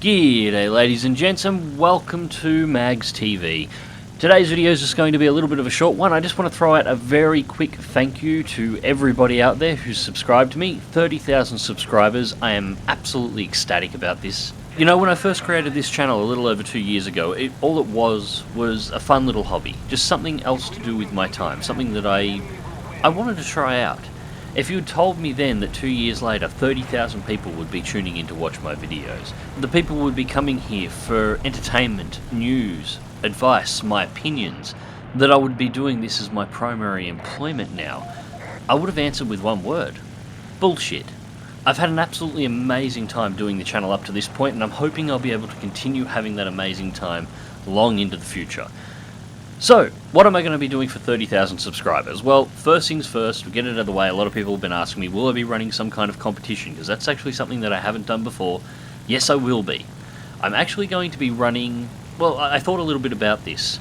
G'day ladies and gents, and welcome to MagzTV. Today's video is just going to be a little bit of a short one. I just want to throw out a very quick thank you to everybody out there who's subscribed to me. 30,000 subscribers. I am absolutely ecstatic about this. You know, when I first created this channel a little over 2 years ago, all it was a fun little hobby. Just something else to do with my time. Something that I wanted to try out. If you had told me then that 2 years later 30,000 people would be tuning in to watch my videos, the people would be coming here for entertainment, news, advice, my opinions, that I would be doing this as my primary employment now, I would have answered with one word: bullshit. I've had an absolutely amazing time doing the channel up to this point, and I'm hoping I'll be able to continue having that amazing time long into the future. So, what am I going to be doing for 30,000 subscribers? Well, first things first, to get it out of the way, a lot of people have been asking me, will I be running some kind of competition? Because that's actually something that I haven't done before. Yes, I will be. I'm actually going to be running... Well, I thought a little bit about this.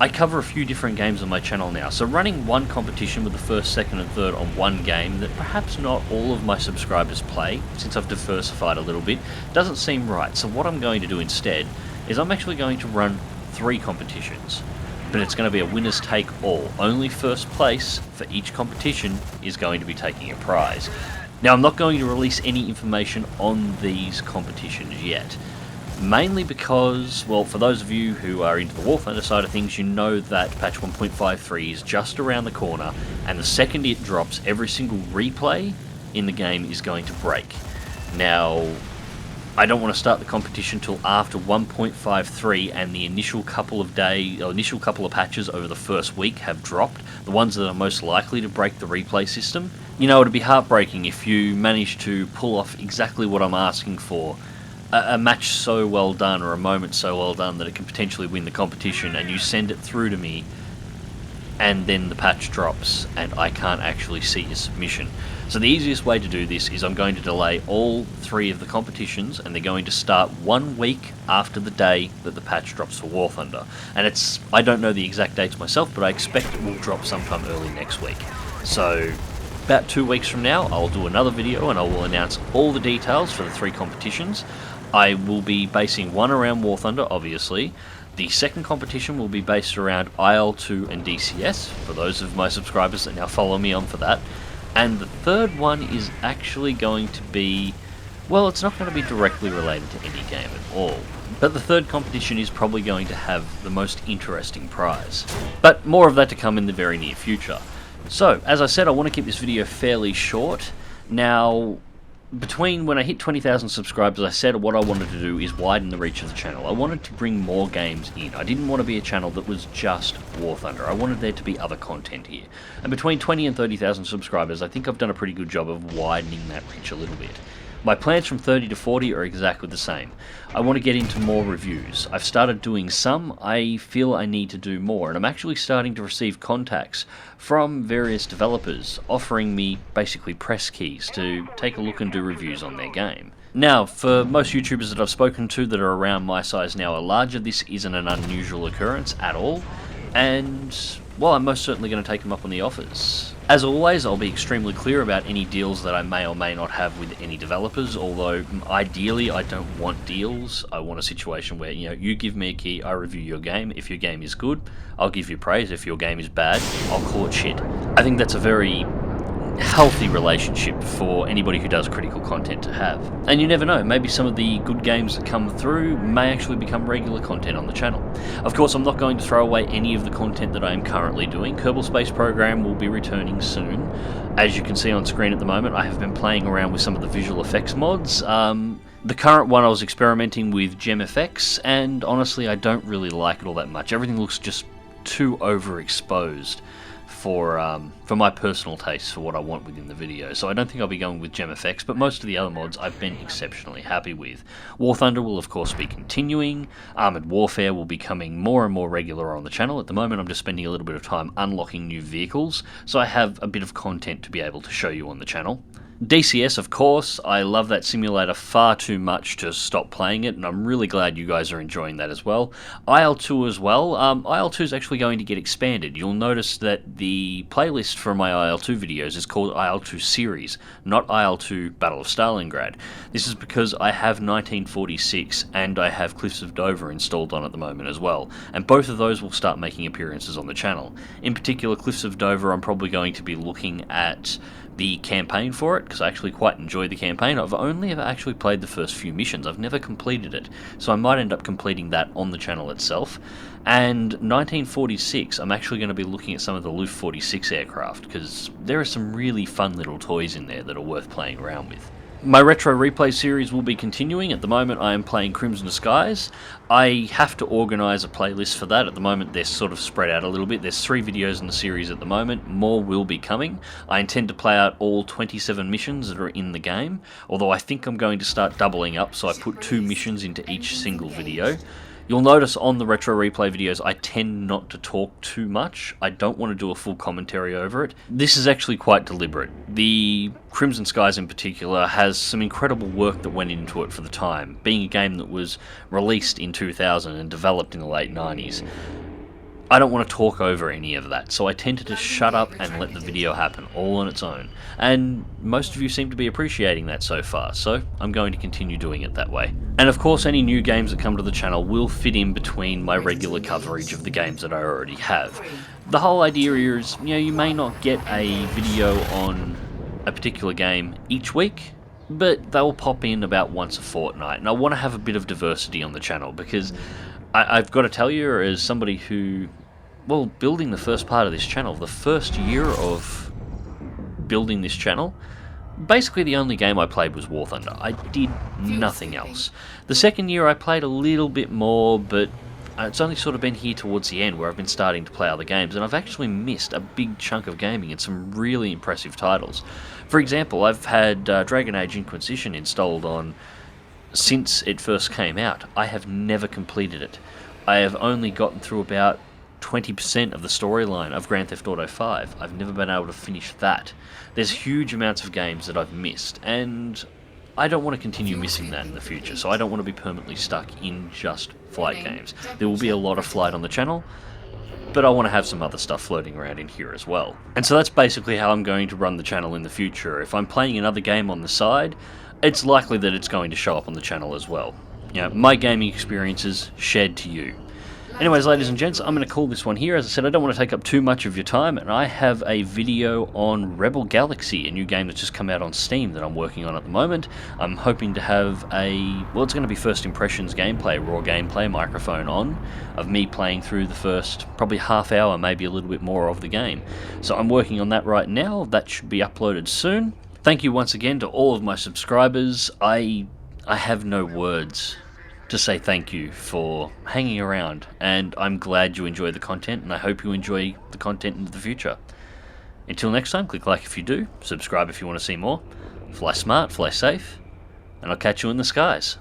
I cover a few different games on my channel now, so running one competition with the first, second and third on one game that perhaps not all of my subscribers play, since I've diversified a little bit, doesn't seem right. So what I'm going to do instead is I'm actually going to run 3 competitions. But it's going to be a winners take all. Only first place for each competition is going to be taking a prize. Now, I'm not going to release any information on these competitions yet. Mainly because, well, for those of you who are into the War Thunder side of things, you know that patch 1.53 is just around the corner, and the second it drops, every single replay in the game is going to break. Now, I don't want to start the competition till after 1.53 and the initial couple of patches over the first week have dropped, the ones that are most likely to break the replay system. You know, it'd be heartbreaking if you manage to pull off exactly what I'm asking for. A match so well done, or a moment so well done that it can potentially win the competition, and you send it through to me, and then the patch drops and I can't actually see your submission. So the easiest way to do this is I'm going to delay all 3 of the competitions, and they're going to start 1 week after the day that the patch drops for War Thunder. And I don't know the exact dates myself, but I expect it will drop sometime early next week. So about 2 weeks from now I'll do another video and I will announce all the details for the 3 competitions. I will be basing one around War Thunder, obviously. The second competition will be based around IL2 and DCS, for those of my subscribers that now follow me on for that. And the third one is actually going to be... well, it's not going to be directly related to any game at all. But the third competition is probably going to have the most interesting prize. But more of that to come in the very near future. So, as I said, I want to keep this video fairly short. Now, between when I hit 20,000 subscribers, I said what I wanted to do is widen the reach of the channel. I wanted to bring more games in. I didn't want to be a channel that was just War Thunder. I wanted there to be other content here. And between 20 and 30,000 subscribers, I think I've done a pretty good job of widening that reach a little bit. My plans from 30 to 40 are exactly the same. I want to get into more reviews. I've started doing some. I feel I need to do more, and I'm actually starting to receive contacts from various developers offering me basically press keys to take a look and do reviews on their game. Now, for most YouTubers that I've spoken to that are around my size now or larger, this isn't an unusual occurrence at all, and, well, I'm most certainly going to take them up on the offers. As always, I'll be extremely clear about any deals that I may or may not have with any developers, although ideally I don't want deals. I want a situation where, you know, you give me a key, I review your game. If your game is good, I'll give you praise. If your game is bad, I'll call it shit. I think that's a very healthy relationship for anybody who does critical content to have. And you never know, maybe some of the good games that come through may actually become regular content on the channel. Of course, I'm not going to throw away any of the content that I am currently doing. Kerbal Space Program will be returning soon. As you can see on screen at the moment, I have been playing around with some of the visual effects mods. The current one I was experimenting with GeForce, and honestly I don't really like it all that much. Everything looks just too overexposed for my personal taste for what I want within the video. So I don't think I'll be going with GeForce, but most of the other mods I've been exceptionally happy with. War Thunder will of course be continuing. Armored Warfare will be coming more and more regular on the channel. At the moment I'm just spending a little bit of time unlocking new vehicles, so I have a bit of content to be able to show you on the channel. DCS, of course, I love that simulator far too much to stop playing it, and I'm really glad you guys are enjoying that as well. IL-2 as well. IL-2 is actually going to get expanded. You'll notice that the playlist for my IL-2 videos is called IL-2 Series, not IL-2 Battle of Stalingrad. This is because I have 1946 and I have Cliffs of Dover installed on at the moment as well, and both of those will start making appearances on the channel. In particular, Cliffs of Dover, I'm probably going to be looking at the campaign for it, because I actually quite enjoy the campaign. I've only ever actually played the first few missions. I've never completed it, so I might end up completing that on the channel itself. And 1946, I'm actually going to be looking at some of the Luft 46 aircraft, because there are some really fun little toys in there that are worth playing around with. My retro replay series will be continuing. At the moment I am playing Crimson Skies. I have to organise a playlist for that. At the moment they're sort of spread out a little bit. There's 3 videos in the series at the moment. More will be coming. I intend to play out all 27 missions that are in the game, although I think I'm going to start doubling up, so I put 2 missions into each single video. You'll notice on the retro replay videos I tend not to talk too much. I don't want to do a full commentary over it. This is actually quite deliberate. The Crimson Skies in particular has some incredible work that went into it for the time, being a game that was released in 2000 and developed in the late 90s. I don't want to talk over any of that, so I tend to just shut up and let the video happen all on its own. And most of you seem to be appreciating that so far, so I'm going to continue doing it that way. And of course, any new games that come to the channel will fit in between my regular coverage of the games that I already have. The whole idea here is, you may not get a video on a particular game each week, but they'll pop in about once a fortnight, and I want to have a bit of diversity on the channel, because I've got to tell you, as somebody who, well, building the first part of this channel, the first year of building this channel, basically the only game I played was War Thunder. I did nothing else. The second year I played a little bit more, but it's only sort of been here towards the end where I've been starting to play other games, and I've actually missed a big chunk of gaming and some really impressive titles. For example, I've had Dragon Age Inquisition installed on since it first came out. I have never completed it. I have only gotten through about 20% of the storyline of Grand Theft Auto 5. I've never been able to finish that. There's huge amounts of games that I've missed, and I don't want to continue missing that in the future, so I don't want to be permanently stuck in just flight games. There will be a lot of flight on the channel, but I want to have some other stuff floating around in here as well. And so that's basically how I'm going to run the channel in the future. If I'm playing another game on the side, it's likely that it's going to show up on the channel as well. My gaming experiences shared to you. Anyways, ladies and gents, I'm going to call this one here. As I said, I don't want to take up too much of your time, and I have a video on Rebel Galaxy, a new game that's just come out on Steam that I'm working on at the moment. I'm hoping to have it's going to be first impressions gameplay, raw gameplay, microphone on, of me playing through the first probably half hour, maybe a little bit more of the game. So I'm working on that right now. That should be uploaded soon. Thank you once again to all of my subscribers. I have no words to say thank you for hanging around, and I'm glad you enjoy the content, and I hope you enjoy the content into the future. Until next time, click like if you do, subscribe if you want to see more, fly smart, fly safe, and I'll catch you in the skies.